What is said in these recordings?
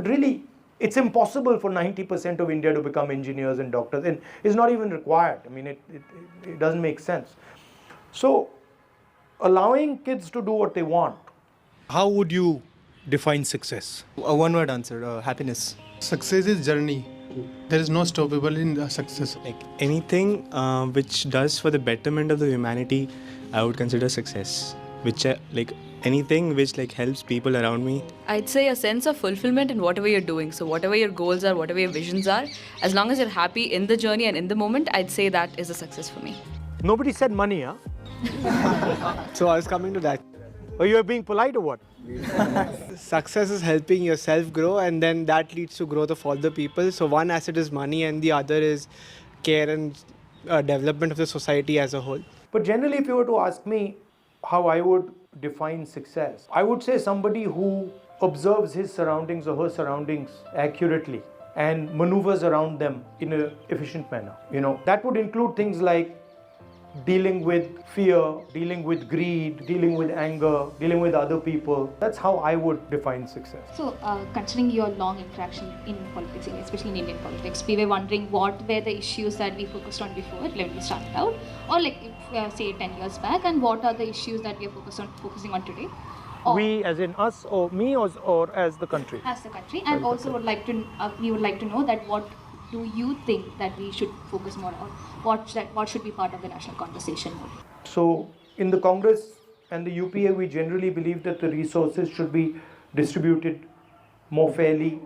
But really, it's impossible for 90% of India to become engineers and doctors, and it's not even required. I mean, it doesn't make sense. So, allowing kids to do what they want. How would you define success? A one word answer, happiness. Success is journey. There is no stoppable in the success. Like anything which does for the betterment of the humanity, I would consider success. Which like anything which like helps people around me. I'd say a sense of fulfillment in whatever you're doing. So whatever your goals are, whatever your visions are, as long as you're happy in the journey and in the moment, I'd say that is a success for me. Nobody said money, huh? So I was coming to that. Or you're being polite or what? Success is helping yourself grow, and then that leads to growth of all the people. So one asset is money and the other is care and development of the society as a whole. But generally, if you were to ask me how I would define success, I would say somebody who observes his surroundings or her surroundings accurately and maneuvers around them in an efficient manner. That would include things like dealing with fear, dealing with greed, dealing with anger, dealing with other people. That's how I would define success. So, considering your long interaction in politics, especially in Indian politics, we were wondering what were the issues that we focused on before when we started out, or like if, say 10 years back, and what are the issues that we are focusing on today? Or We, as in us, or me, or as the country? as the country, and also we would like to know that what do you think that we should focus more on? What should be part of the national conversation? So, in the Congress and the UPA, we generally believe that the resources should be distributed more fairly.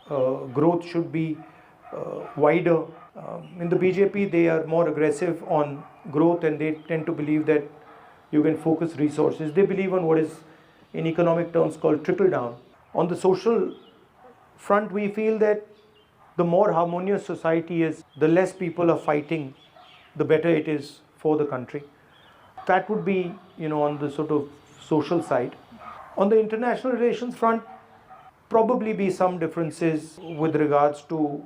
Growth should be wider. In the BJP, they are more aggressive on growth, and they tend to believe that you can focus resources. They believe on what is in economic terms called trickle down. On the social front, we feel that the more harmonious society is, the less people are fighting, the better it is for the country. That would be, on the sort of social side. On the international relations front, probably be some differences with regards to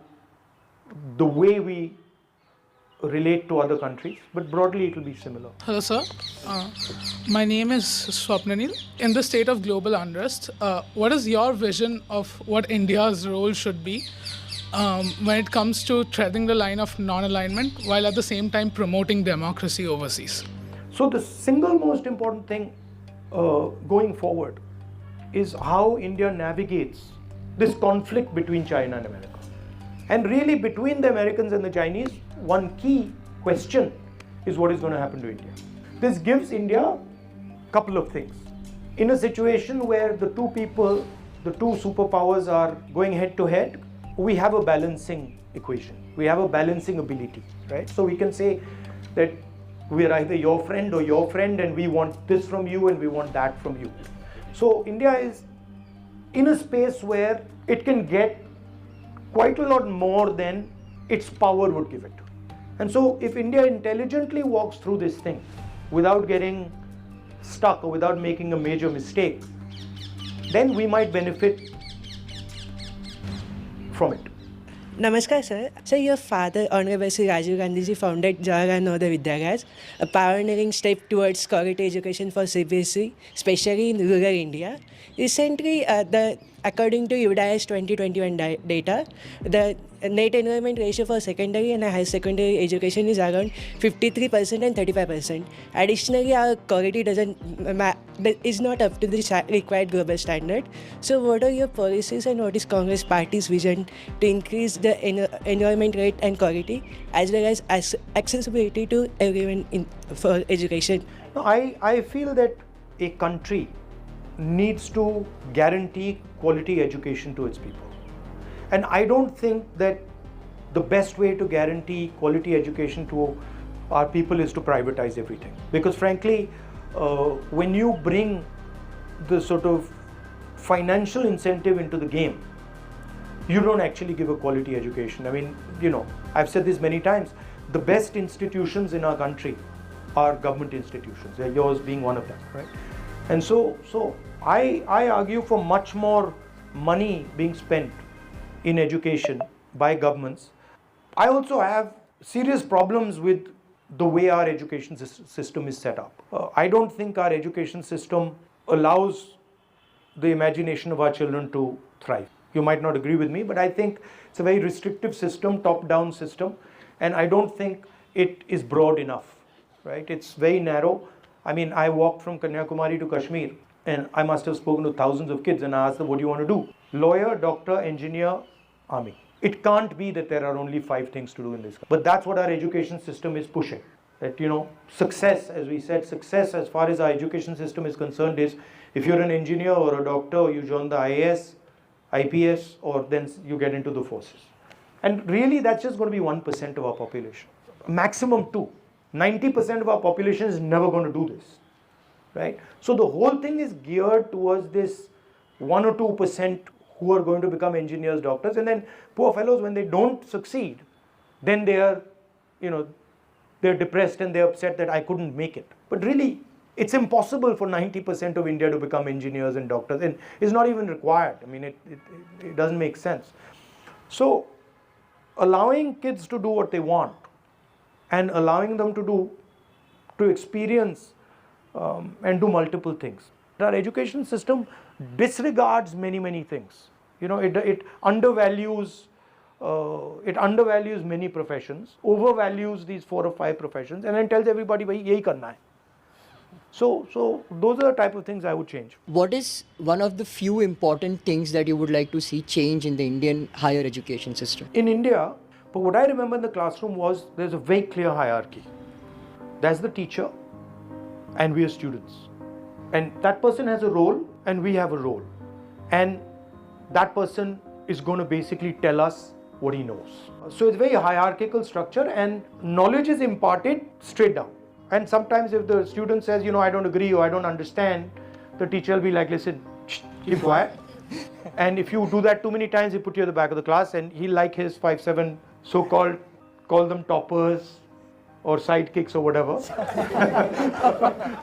the way we relate to other countries, but broadly it will be similar. Hello, sir. My name is Swapnanil. In the state of global unrest, what is your vision of what India's role should be when it comes to treading the line of non-alignment while at the same time promoting democracy overseas? So the single most important thing going forward is how India navigates this conflict between China and America. And really between the Americans and the Chinese, one key question is what is going to happen to India. This gives India a couple of things. In a situation where the two superpowers are going head to head, we have a balancing equation. We have a balancing ability, right? So we can say that we are either your friend or your friend, and we want this from you and we want that from you. So India is in a space where it can get quite a lot more than its power would give it. And so if India intelligently walks through this thing without getting stuck or without making a major mistake, then we might benefit from it. Namaskar, sir. Sir, your father, Honorable Sri Rajiv Gandhi ji, founded Jawaharlal Navoday Vidyalaya, a pioneering step towards quality education for CBSE, especially in rural India. Recently, according to UDIS 2021 data, the net enrollment ratio for secondary and higher secondary education is around 53% and 35%. Additionally, our quality is not up to the required global standard. So what are your policies and what is Congress Party's vision to increase the enrollment rate and quality as well as accessibility to everyone for education? No, I feel that a country needs to guarantee quality education to its people. And I don't think that the best way to guarantee quality education to our people is to privatize everything. Because frankly, when you bring the sort of financial incentive into the game, you don't actually give a quality education. I mean, I've said this many times, the best institutions in our country are government institutions, yours being one of them, right? And so I argue for much more money being spent in education by governments. I also have serious problems with the way our education system is set up. I don't think our education system allows the imagination of our children to thrive. You might not agree with me, but I think it's a very restrictive system, top-down system, and I don't think it is broad enough, right? It's very narrow. I mean, I walked from Kanyakumari to Kashmir, and I must have spoken to thousands of kids and I asked them, what do you want to do? Lawyer, doctor, engineer, army. It can't be that there are only 5 things to do in this. But that's what our education system is pushing. That, success, as we said, success as far as our education system is concerned is if you're an engineer or a doctor, you join the IAS, IPS, or then you get into the forces. And really, that's just going to be 1% of our population. Maximum 2. 90% of our population is never going to do this, right? So the whole thing is geared towards this 1 or 2% who are going to become engineers, doctors, and then poor fellows, when they don't succeed, then they are, they're depressed and they're upset that I couldn't make it. But really, it's impossible for 90% of India to become engineers and doctors, and it's not even required. I mean, it doesn't make sense. So, allowing kids to do what they want and allowing them to experience and do multiple things. Our education system disregards many things. It undervalues many professions, overvalues these 4 or 5 professions, and then tells everybody, "Bhai, yahi karna hai." So those are the type of things I would change. What is one of the few important things that you would like to see change in the Indian higher education system? In India, but what I remember in the classroom was there's a very clear hierarchy. There's the teacher, and we are students. And that person has a role, and we have a role. And that person is going to basically tell us what he knows. So it's a very hierarchical structure, and knowledge is imparted straight down. And sometimes if the student says, I don't agree or I don't understand, the teacher will be like, listen, keep quiet. And if you do that too many times, he'll put you at the back of the class, and he'll like his 5-7 so-called, call them toppers or sidekicks or whatever,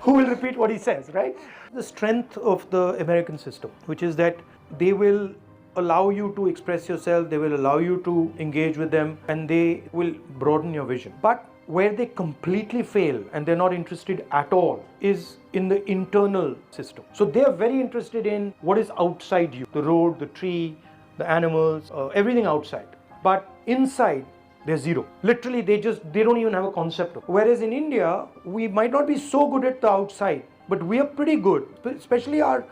who will repeat what he says, right? The strength of the American system, which is that they will allow you to express yourself, they will allow you to engage with them, and they will broaden your vision. But where they completely fail and they're not interested at all is in the internal system. So they're very interested in what is outside you, the road, the tree, the animals, everything outside. But inside, they're zero. Literally, they don't even have a concept of it. Whereas in India, we might not be so good at the outside, but we are pretty good, especially our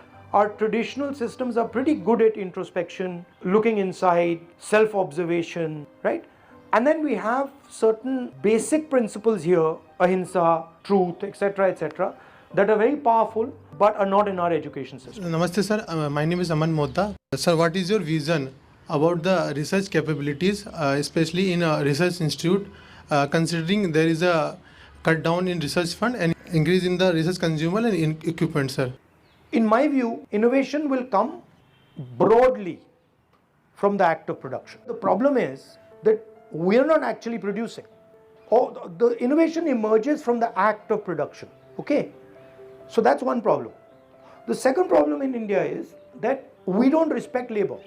traditional systems are pretty good at introspection, looking inside, self-observation, right? And then we have certain basic principles here, ahimsa, truth, etc., that are very powerful but are not in our education system. Namaste sir, my name is Aman Modda. Sir, what is your vision about the research capabilities, especially in a research institute, considering there is a cut down in research fund and increase in the research consumable and in equipment, sir? In my view, innovation will come broadly from the act of production. The problem is that we are not actually producing. The innovation emerges from the act of production. Okay? So that's one problem. The second problem in India is that we don't respect labor.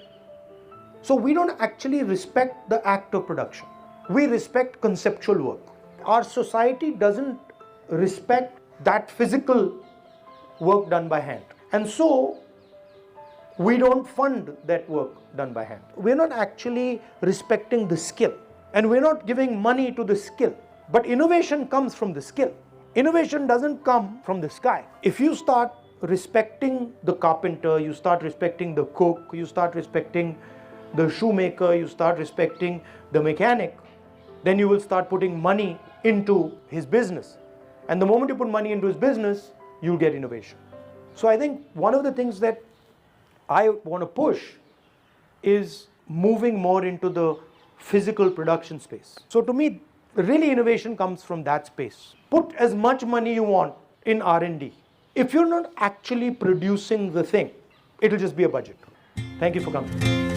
So we don't actually respect the act of production. We respect conceptual work. Our society doesn't respect that physical work done by hand. And so we don't fund that work done by hand. We're not actually respecting the skill. And we're not giving money to the skill. But innovation comes from the skill. Innovation doesn't come from the sky. If you start respecting the carpenter, you start respecting the cook, you start respecting the shoemaker, you start respecting the mechanic, then you will start putting money into his business. And the moment you put money into his business, you'll get innovation. So I think one of the things that I want to push is moving more into the physical production space. So to me, really innovation comes from that space. Put as much money you want in R&D. If you're not actually producing the thing, it'll just be a budget. Thank you for coming.